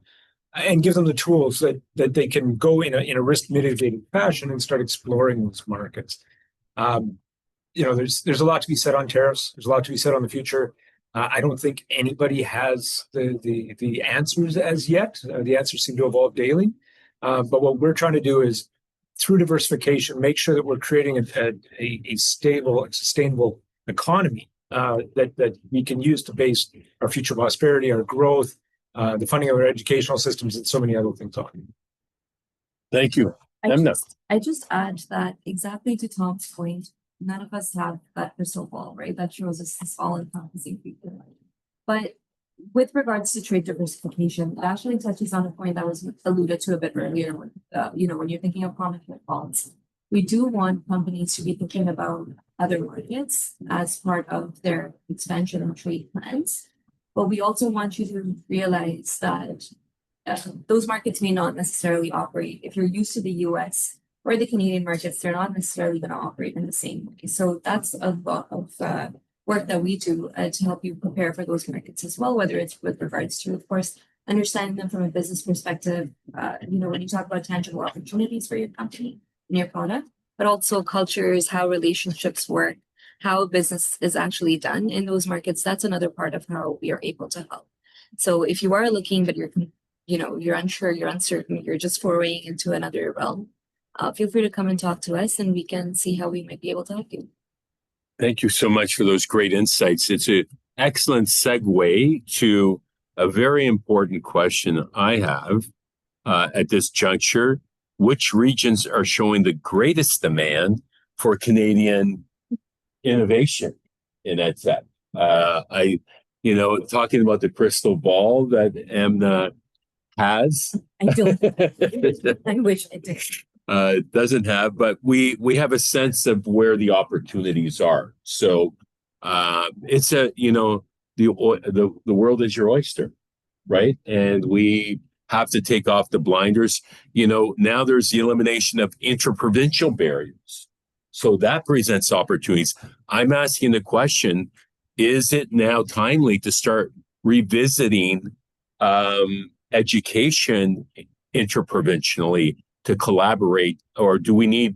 and give them the tools that they can go in a risk mitigating fashion and start exploring those markets. There's a lot to be said on tariffs. There's a lot to be said on the future. I don't think anybody has the answers as yet. The answers seem to evolve daily. But what we're trying to do is, through diversification, make sure that we're creating a stable and sustainable economy that we can use to base our future prosperity, our growth, the funding of our educational systems, and so many other things on. Thank you. I just add that, exactly to Tom's point, none of us have that crystal ball, right? That shows us this all-encompassing future. But with regards to trade diversification, it actually touches on a point that was alluded to a bit earlier. When you're thinking of common pitfalls, we do want companies to be thinking about other markets as part of their expansion and trade plans. But we also want you to realize that those markets may not necessarily operate. If you're used to the US or the Canadian markets, they're not necessarily going to operate in the same way. So that's a lot of work that we do to help you prepare for those markets as well, whether it's with regards to, of course, understanding them from a business perspective, when you talk about tangible opportunities for your company and your product, but also cultures, how relationships work, how business is actually done in those markets. That's another part of how we are able to help. So if you are looking, but you're unsure, you're uncertain, you're just foraying into another realm, feel free to come and talk to us and we can see how we might be able to help you. Thank you so much for those great insights. It's an excellent segue to a very important question I have at this juncture. Which regions are showing the greatest demand for Canadian innovation in EdTech? Talking about the crystal ball that Amna has. I don't. I wish I did. Doesn't have, but we have a sense of where the opportunities are. So it's the world is your oyster, right? And we have to take off the blinders. Now there's the elimination of interprovincial barriers. So that presents opportunities. I'm asking the question, is it now timely to start revisiting education interprovincially to collaborate, or do we need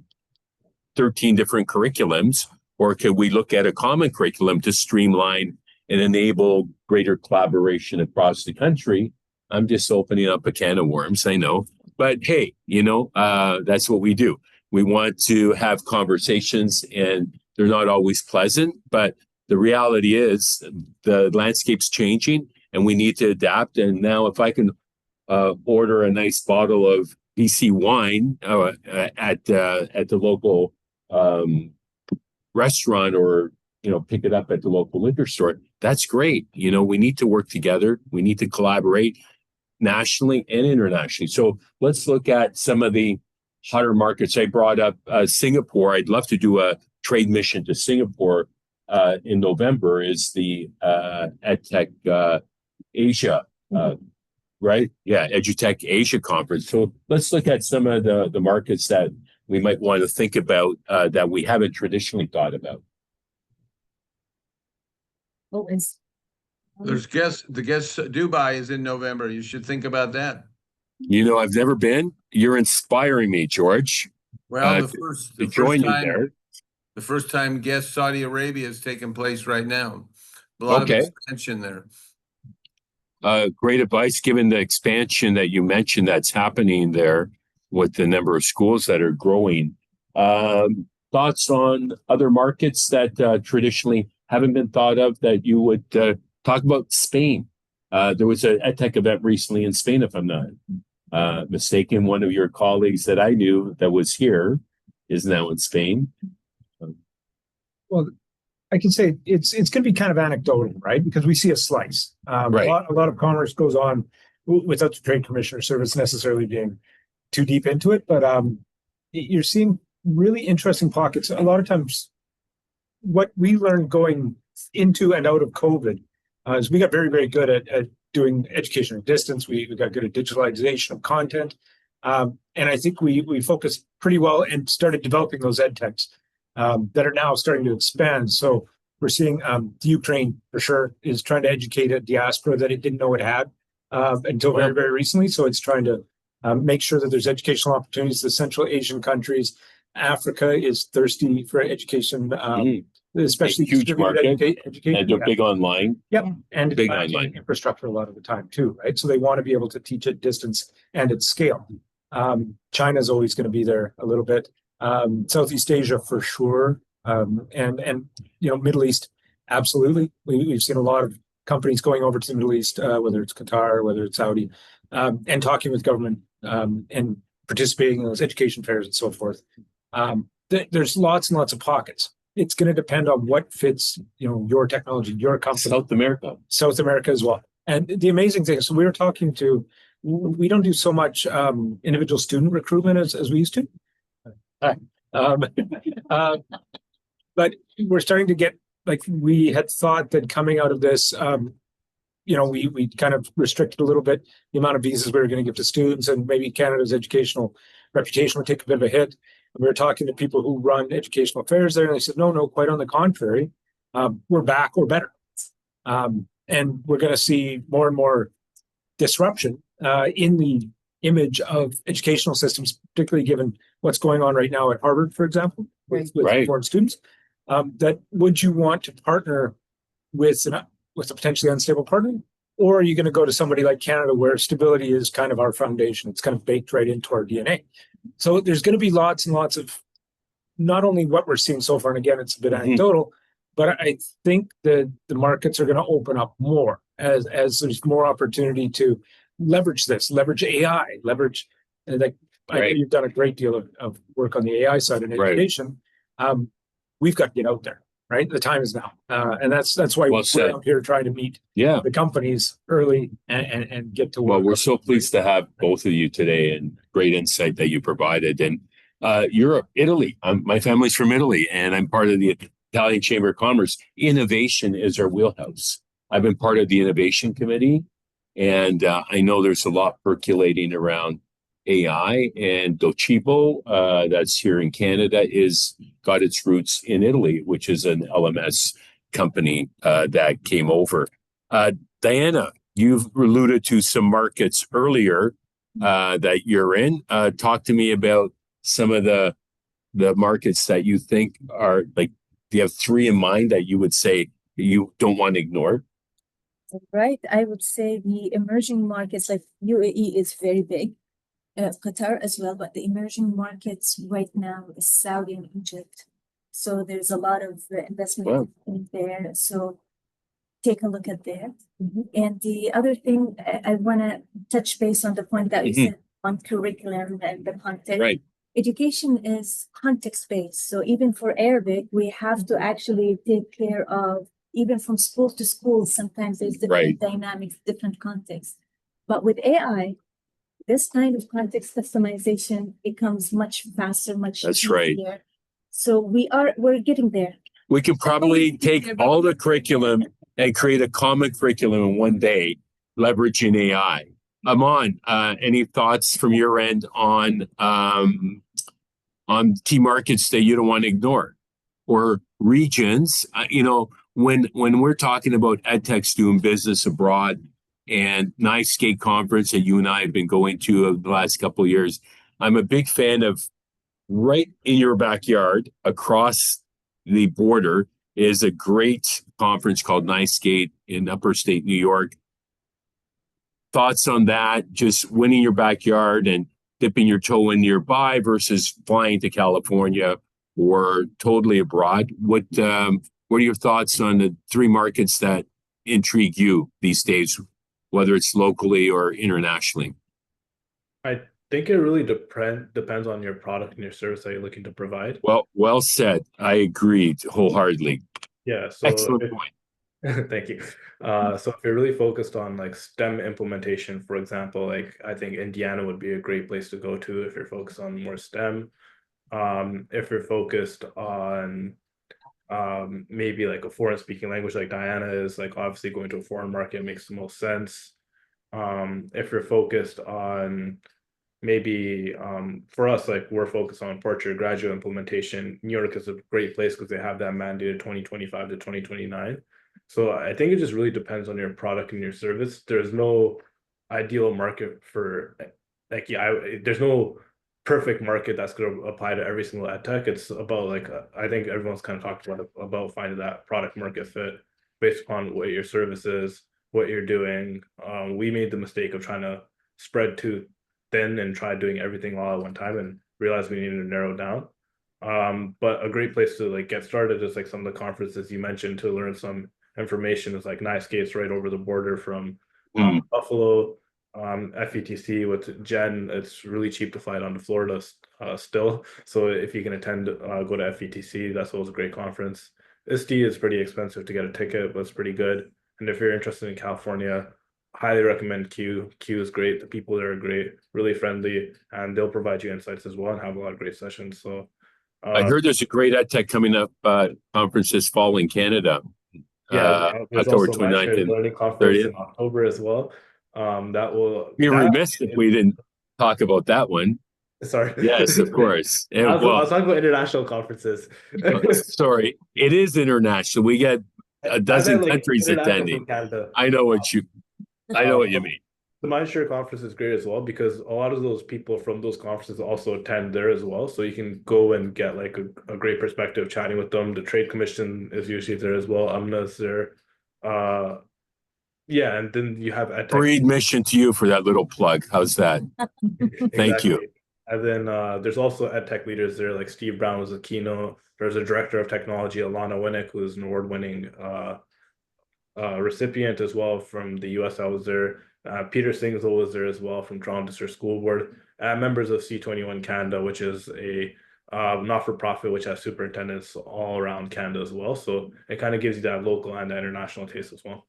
13 different curriculums, or could we look at a common curriculum to streamline and enable greater collaboration across the country? I'm just opening up a can of worms, I know. But hey, that's what we do. We want to have conversations, and they're not always pleasant, but the reality is the landscape's changing and we need to adapt. And now if I can order a nice bottle of BC wine at the local restaurant, or pick it up at the local liquor store, that's great. We need to work together. We need to collaborate nationally and internationally. So let's look at some of the hotter markets. I brought up Singapore. I'd love to do a trade mission to Singapore in November. Is the EdTech Asia, right? Yeah, EduTech Asia Conference. So let's look at some of the markets that we might want to think about that we haven't traditionally thought about. There's Dubai is in November. You should think about that. I've never been. You're inspiring me, George. Well, the first time guest Saudi Arabia is taking place right now. A lot of expansion there. Great advice, given the expansion that you mentioned that's happening there with the number of schools that are growing. Thoughts on other markets that traditionally haven't been thought of that you would talk about? Spain. There was an EdTech event recently in Spain, if I'm not mistaken. One of your colleagues that I knew that was here is now in Spain. Well, I can say it's going to be kind of anecdotal, right? Because we see a slice. Right. A lot of commerce goes on without the Trade Commissioner Service necessarily being too deep into it. But you're seeing really interesting pockets. A lot of times, what we learned going into and out of COVID is we got very, very good at doing education at distance. We got good at digitalization of content. And I think we focused pretty well and started developing those EdTechs that are now starting to expand. So we're seeing the Ukraine, for sure, is trying to educate a diaspora that it didn't know it had until very, very recently. So it's trying to make sure that there's educational opportunities. The Central Asian countries, Africa is thirsty for education, especially huge market. Education. And they're big online. Yep, and big online infrastructure a lot of the time too, right? So they want to be able to teach at distance and at scale. China's always going to be there a little bit. Southeast Asia for sure, and Middle East, absolutely. We've seen a lot of companies going over to the Middle East, whether it's Qatar, whether it's Saudi, and talking with government and participating in those education fairs and so forth. There's lots and lots of pockets. It's going to depend on what fits, your technology, your company. South America as well. And the amazing thing, so we don't do so much individual student recruitment as we used to. But we're starting to get, we had thought that coming out of this, we kind of restricted a little bit the amount of visas we were going to give to students, and maybe Canada's educational reputation would take a bit of a hit. And we were talking to people who run educational affairs there, and they said, no, quite on the contrary, we're back or better. And we're going to see more and more disruption in the image of educational systems, particularly given what's going on right now at Harvard, for example, with Right. foreign students. That would you want to partner with a potentially unstable partner? Or are you going to go to somebody like Canada where stability is kind of our foundation? It's kind of baked right into our DNA. So there's going to be lots and lots of not only what we're seeing so far, and again, it's a bit anecdotal, but I think the markets are going to open up more as there's more opportunity to leverage AI, leverage like I know you've done a great deal of work on the AI side in education. We've got to get out there. Right, the time is now, and that's why we're out here trying to meet the companies early and get to work. Well, we're so pleased to have both of you today, and great insight that you provided. And Europe, Italy. My family's from Italy, and I'm part of the Italian Chamber of Commerce. Innovation is our wheelhouse. I've been part of the innovation committee, and I know there's a lot percolating around AI, and Docebo, that's here in Canada, is got its roots in Italy, which is an LMS company that came over. Diana, you've alluded to some markets earlier that you're in. Talk to me about some of the markets that you think are like. Do you have three in mind that you would say you don't want to ignore? Right, I would say the emerging markets like UAE is very big. Qatar as well, but the emerging markets right now is Saudi and Egypt. So there's a lot of investment in there. So take a look at there. And the other thing I want to touch base on the point that you said on curriculum and the content. Right. Education is context-based. So even for Arabic, we have to actually take care of, even from school to school, sometimes there's different dynamics, different contexts. But with AI, this kind of context customization becomes much faster, much easier. Right. So we're getting there. We can probably take all the curriculum and create a common curriculum in one day, leveraging AI. Aman, any thoughts from your end on key markets that you don't want to ignore, or regions? When we're talking about EdTechs doing business abroad, and NICE conference that you and I have been going to over the last couple of years, I'm a big fan of right in your backyard across the border is a great conference called NICE in upper state New York. Thoughts on that, just winning your backyard and dipping your toe in nearby versus flying to California or totally abroad? What are your thoughts on the three markets that intrigue you these days, whether it's locally or internationally? I think it really depends on your product and your service that you're looking to provide. Well said. I agree wholeheartedly. Yeah. So excellent point. Thank you. So if you're really focused on like STEM implementation, for example, like I think Indiana would be a great place to go to if you're focused on more STEM. If you're focused on maybe like a foreign speaking language like Diana is, like obviously going to a foreign market makes the most sense. If you're focused on maybe for us, like we're focused on portrait graduate implementation, New York is a great place because they have that mandated 2025 to 2029. So I think it just really depends on your product and your service. There's no ideal market for like there's no perfect market that's going to apply to every single ed tech. It's about like I think everyone's kind of talked about finding that product market fit based upon what your service is, what you're doing. We made the mistake of trying to spread too thin and try doing everything all at one time and realized we needed to narrow down. But a great place to like get started is like some of the conferences you mentioned to learn some information is like NICE right over the border from Buffalo. FETC with Jen, it's really cheap to fly down to Florida still. So if you can attend, go to FETC. That's always a great conference. ISTE is pretty expensive to get a ticket, but it's pretty good. And if you're interested in California, highly recommend Q. Q is great. The people there are great, really friendly, and they'll provide you insights as well and have a lot of great sessions. So I heard there's a great EdTech coming up conference this fall in Canada. There's October also 29th and Learning Conference 30th. In October as well. That will be remiss if we didn't talk about that one. Sorry. Yes, of course. I was talking about international conferences. Sorry, it is international. We get a dozen countries attending. I know what you mean. The Mindshare conference is great as well because a lot of those people from those conferences also attend there as well. So you can go and get like a great perspective chatting with them. The Trade Commission is usually there as well. Amna's there. Yeah, and then you have EdTech. Free admission to you for that little plug. How's that? Thank you. And then there's also EdTech leaders there, like Steve Brown was a keynote. There's a director of technology, Alana Winnick, who's an award-winning recipient as well from the US. I was there. Peter Singsel was there as well from Toronto District School Board. Members of C21 Canada, which is a not-for-profit which has superintendents all around Canada as well. So it kind of gives you that local and international taste as well.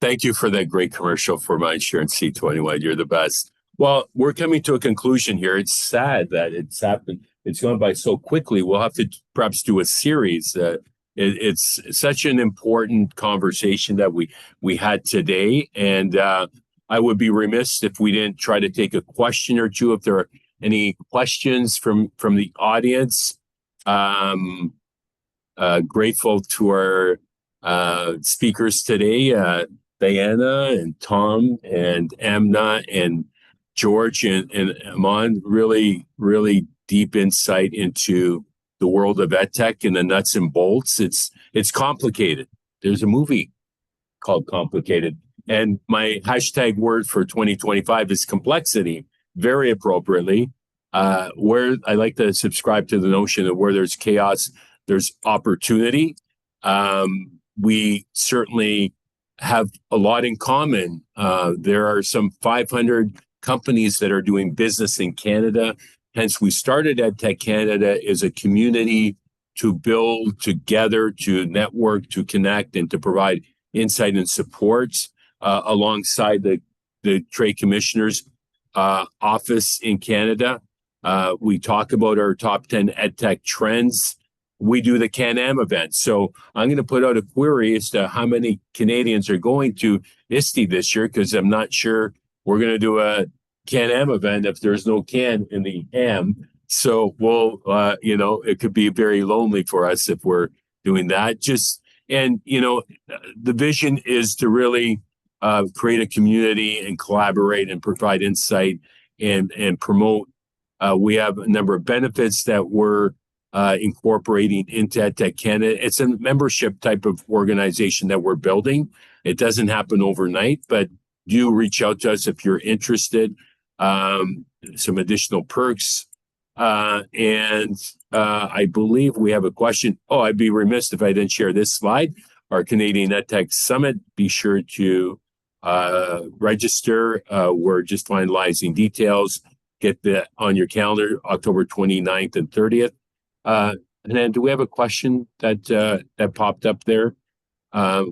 Thank you for that great commercial for Mindshare and C21. You're the best. Well, we're coming to a conclusion here. It's sad that it's happened. It's gone by so quickly. We'll have to perhaps do a series. It's such an important conversation that we had today. And I would be remiss if we didn't try to take a question or two. If there are any questions from the audience, grateful to our speakers today, Diana and Tom and Amna and George and Aman. Really, really deep insight into the world of EdTech and the nuts and bolts. It's complicated. There's a movie called Complicated. And my hashtag word for 2025 is complexity, very appropriately. Where I like to subscribe to the notion of where there's chaos, there's opportunity. We certainly have a lot in common. There are some 500 companies that are doing business in Canada. Hence, we started EdTech Canada as a community to build together, to network, to connect, and to provide insight and support alongside the Trade Commissioner's office in Canada. We talk about our top 10 EdTech trends. We do the Can-Am event. So I'm going to put out a query as to how many Canadians are going to ISTE this year, because I'm not sure we're going to do a Can-Am event if there's no can in the am. So we'll, it could be very lonely for us if we're doing that. The vision is to really create a community and collaborate and provide insight and promote. We have a number of benefits that we're incorporating into EdTech Canada. It's a membership type of organization that we're building. It doesn't happen overnight, but do reach out to us if you're interested. Some additional perks. And I believe we have a question. Oh, I'd be remiss if I didn't share this slide. Our Canadian EdTech Summit. Be sure to register. We're just finalizing details. Get that on your calendar, October 29th and 30th. And then do we have a question that popped up there?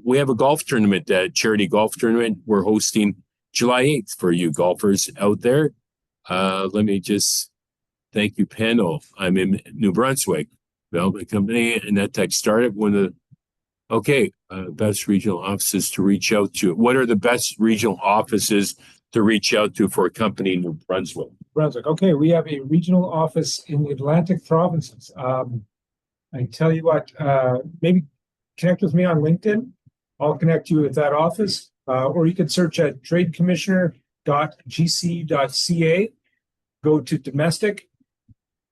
We have a golf tournament, charity golf tournament we're hosting July 8th for you golfers out there. Let me just thank you, panel. I'm in New Brunswick, development company, and EdTech startup. Best regional offices to reach out to. What are the best regional offices to reach out to for a company in New Brunswick? Okay, we have a regional office in the Atlantic provinces. I tell you what, maybe connect with me on LinkedIn. I'll connect you with that office, or you can search at tradecommissioner.gc.ca. Go to domestic,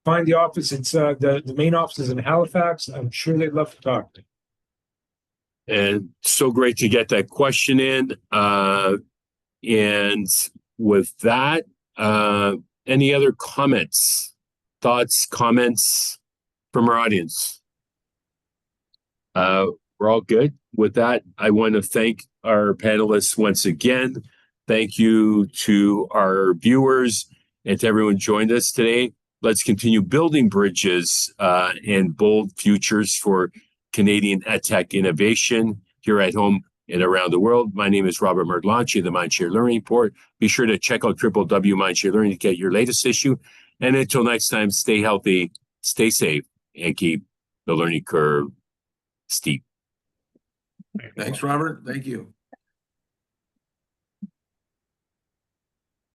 find the office. It's the main office is in Halifax. I'm sure they'd love to talk to you. And so great to get that question in. And with that, any other comments, thoughts, comments from our audience? We're all good. With that, I want to thank our panelists once again. Thank you to our viewers and to everyone who joined us today. Let's continue building bridges and bold futures for Canadian EdTech innovation here at home and around the world. My name is Robert Martellacci, the Mindshare Learning Report. Be sure to check out www.Mindshare Learning to get your latest issue. And until next time, stay healthy, stay safe, and keep the learning curve steep. Thanks, Robert. Thank you.